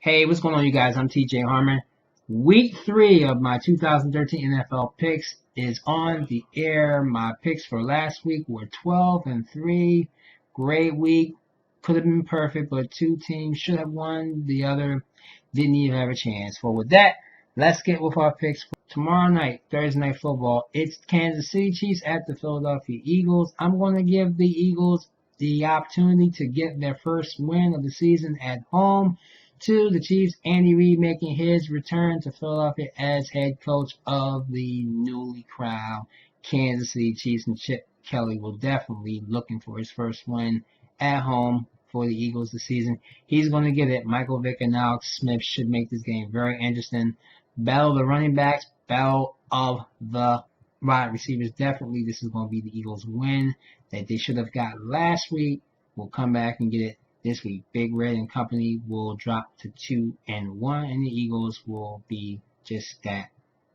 Hey, what's going on, you guys? I'm TJ Harmon. Week 3 of my 2013 NFL picks is on the air. My picks for last week were 12-3. Great week. Could have been perfect, but two teams should have won. The other didn't even have a chance. Well, with that, let's get with our picks for tomorrow night, Thursday Night Football. It's Kansas City Chiefs at the Philadelphia Eagles. I'm going to give the Eagles the opportunity to get their first win of the season at home. To the Chiefs, Andy Reid making his return to Philadelphia as head coach of the newly crowned Kansas City Chiefs, and Chip Kelly will definitely be looking for his first win at home for the Eagles this season. He's going to get it. Michael Vick and Alex Smith should make this game very interesting. Battle of the running backs, battle of the wide receivers. Definitely this is going to be the Eagles' win that they should have got last week. We'll come back and get it this week. Big Red and company will drop to 2-1, and the Eagles will be just that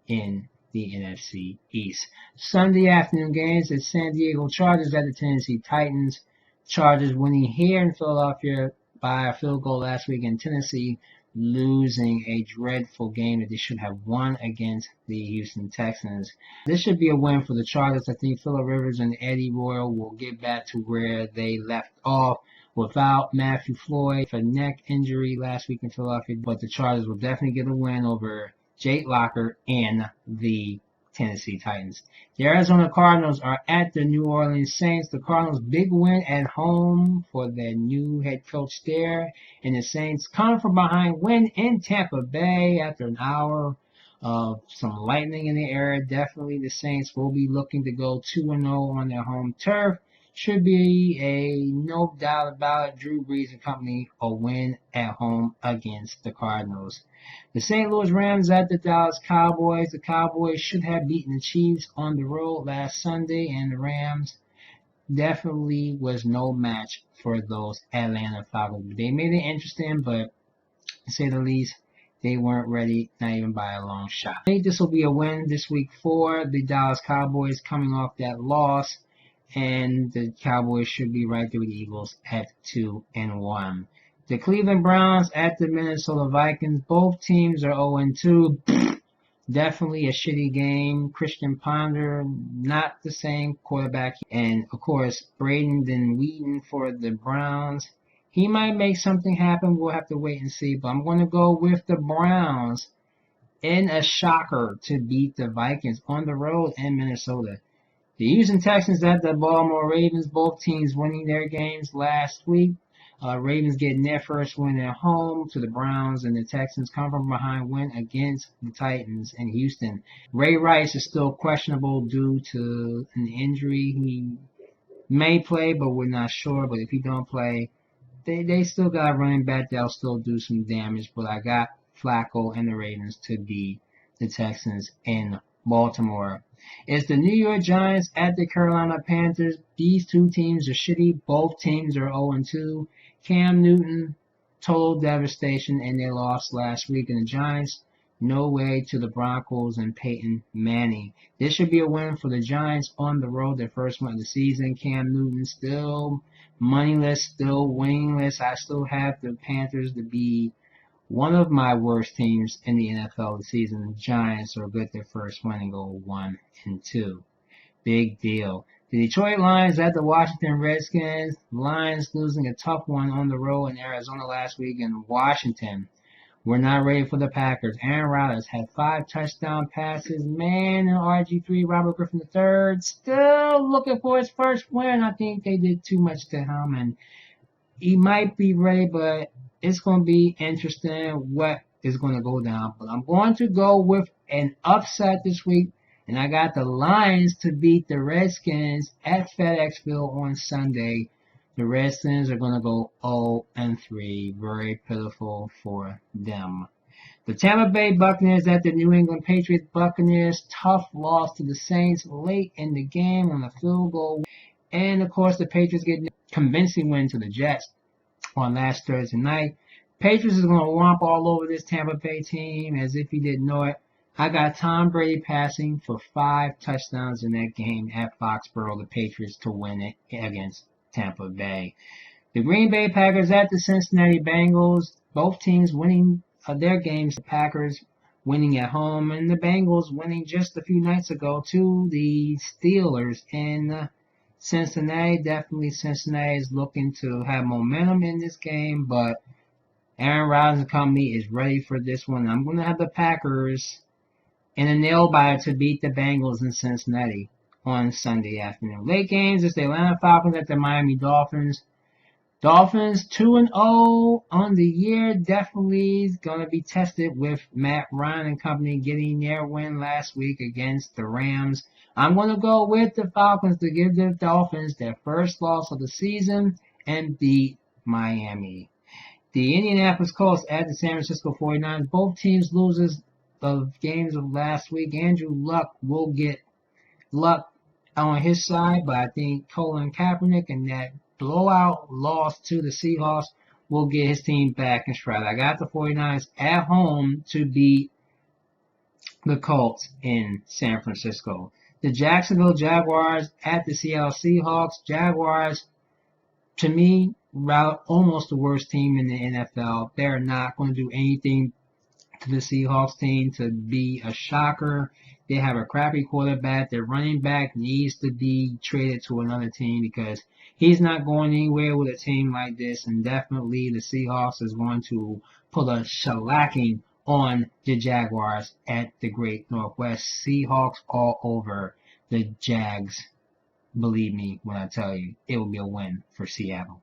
in the NFC East. Sunday afternoon games at San Diego Chargers at the Tennessee Titans. Chargers winning here in Philadelphia by a field goal last week, and Tennessee losing a dreadful game that they should have won against the Houston Texans. This should be a win for the Chargers. I think Phillip Rivers and Eddie Royal will get back to where they left off without Matthew Floyd for neck injury last week in Philadelphia, but the Chargers will definitely get a win over Jake Locker and the Tennessee Titans. The Arizona Cardinals are at the New Orleans Saints. The Cardinals' big win at home for their new head coach there, and the Saints come from behind win in Tampa Bay after an hour of some lightning in the air. Definitely the Saints will be looking to go 2-0 on their home turf. Should be a no doubt about it. Drew Brees and company a win at home against the Cardinals. The St. Louis Rams at the Dallas Cowboys. The Cowboys should have beaten the Chiefs on the road last Sunday, and the Rams definitely was no match for those Atlanta Falcons. They made it interesting, but to say the least, they weren't ready, not even by a long shot. I think this will be a win this week for the Dallas Cowboys coming off that loss. And the Cowboys should be right there with the Eagles at 2-1. The Cleveland Browns at the Minnesota Vikings. Both teams are 0-2. Definitely a shitty game. Christian Ponder, not the same quarterback. And, of course, Braden Wheaton for the Browns. He might make something happen. We'll have to wait and see. But I'm going to go with the Browns in a shocker to beat the Vikings on the road in Minnesota. The Houston Texans at the Baltimore Ravens, both teams winning their games last week. Ravens getting their first win at home to the Browns, and the Texans come from behind win against the Titans in Houston. Ray Rice is still questionable due to an injury. He may play, but we're not sure. But if he don't play, they still got a running back that'll still do some damage. But I got Flacco and the Ravens to beat the Texans in Baltimore. It's the New York Giants at the Carolina Panthers. These two teams are shitty. Both teams are 0-2. Cam Newton, total devastation, and they lost last week. And the Giants, no way to the Broncos and Peyton Manning. This should be a win for the Giants on the road, their first win of the season. Cam Newton still moneyless, still winningless. I still have the Panthers to be one of my worst teams in the NFL this season. The Giants will get their first win and go 1-2. Big deal. The Detroit Lions at the Washington Redskins. Lions losing a tough one on the road in Arizona last week, in Washington. We're not ready for the Packers. Aaron Rodgers had 5 touchdown passes. Man, and RG3, Robert Griffin III, still looking for his first win. I think they did too much to him, and he might be ready, but it's going to be interesting what is going to go down. But I'm going to go with an upset this week, and I got the Lions to beat the Redskins at FedExville on Sunday. The Redskins are going to go 0-3. Very pitiful for them. The Tampa Bay Buccaneers at the New England Patriots. Buccaneers, tough loss to the Saints late in the game on a field goal. And, of course, the Patriots getting a convincing win to the Jets on last Thursday night. Patriots is going to romp all over this Tampa Bay team as if you didn't know it. I got Tom Brady passing for 5 touchdowns in that game at Foxborough, the Patriots to win it against Tampa Bay. The Green Bay Packers at the Cincinnati Bengals. both teams winning their games. The Packers winning at home, and the Bengals winning just a few nights ago to the Steelers in Cincinnati. Definitely Cincinnati is looking to have momentum in this game, but Aaron Rodgers and company is ready for this one. I'm going to have the Packers in a nail biter to beat the Bengals in Cincinnati on Sunday afternoon. Late games is the Atlanta Falcons at the Miami Dolphins. Dolphins 2-0 on the year. Definitely going to be tested with Matt Ryan and company getting their win last week against the Rams. I'm going to go with the Falcons to give the Dolphins their first loss of the season and beat Miami. The Indianapolis Colts at the San Francisco 49ers. Both teams losers of games of last week. Andrew Luck will get luck on his side, but I think Colin Kaepernick and that blowout loss to the Seahawks will get his team back in stride. I got the 49ers at home to beat the Colts in San Francisco. The Jacksonville Jaguars at the Seattle Seahawks. Jaguars, to me, almost the worst team in the NFL. They're not going to do anything to the Seahawks team to be a shocker. They have a crappy quarterback. Their running back needs to be traded to another team because he's not going anywhere with a team like this. And definitely the Seahawks is going to put a shellacking on the Jaguars at the Great Northwest. Seahawks all over the Jags. Believe me when I tell you, it will be a win for Seattle.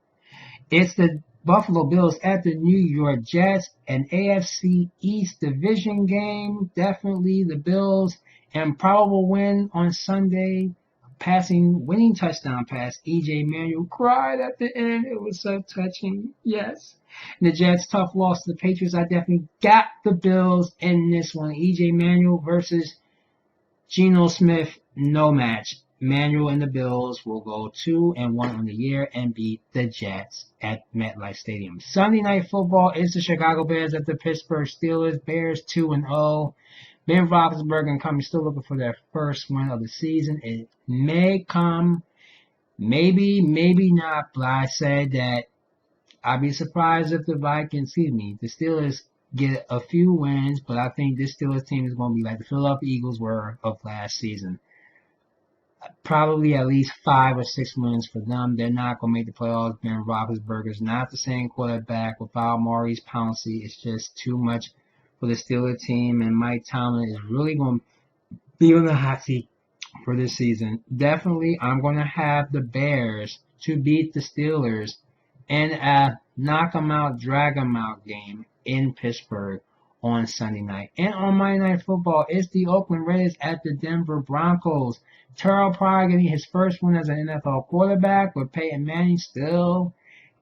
It's the Buffalo Bills at the New York Jets, an AFC East division game. Definitely the Bills, and probable win on Sunday. Winning touchdown pass. E.J. Manuel cried at the end. It was so touching. Yes. And the Jets, tough loss to the Patriots. I definitely got the Bills in this one. E.J. Manuel versus Geno Smith, no match. Manuel and the Bills will go 2-1 on the year and beat the Jets at MetLife Stadium. Sunday Night Football is the Chicago Bears at the Pittsburgh Steelers. Bears 2-0. Ben Roethlisberger and company still looking for their first win of the season. It may come, maybe not, but I said that I'd be surprised if the Steelers get a few wins, but I think this Steelers team is going to be like the Philadelphia Eagles were of last season. Probably at least 5 or 6 wins for them. They're not going to make the playoffs. Ben Roethlisberger's not the same quarterback without Maurice Pouncey. It's just too much for the Steelers team, and Mike Tomlin is really going to be on the hot seat for this season. Definitely, I'm going to have the Bears to beat the Steelers in a knock 'em out, drag 'em out game in Pittsburgh on Sunday night. And on Monday Night Football, it's the Oakland Raiders at the Denver Broncos. Terrell Pryor getting his first win as an NFL quarterback, but Peyton Manning still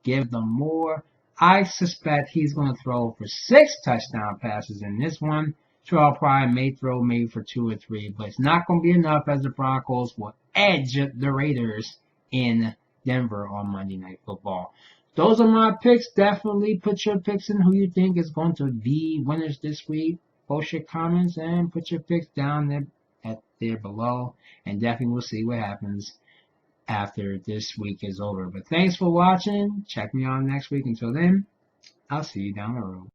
give them more. I suspect he's going to throw for 6 touchdown passes in this one. Terrell Pryor may throw maybe for 2 or 3, but it's not going to be enough as the Broncos will edge the Raiders in Denver on Monday Night Football. Those are my picks. Definitely put your picks in who you think is going to be winners this week. Post your comments and put your picks down there below. And definitely we'll see what happens after this week is over. But thanks for watching. Check me out next week. Until then, I'll see you down the road.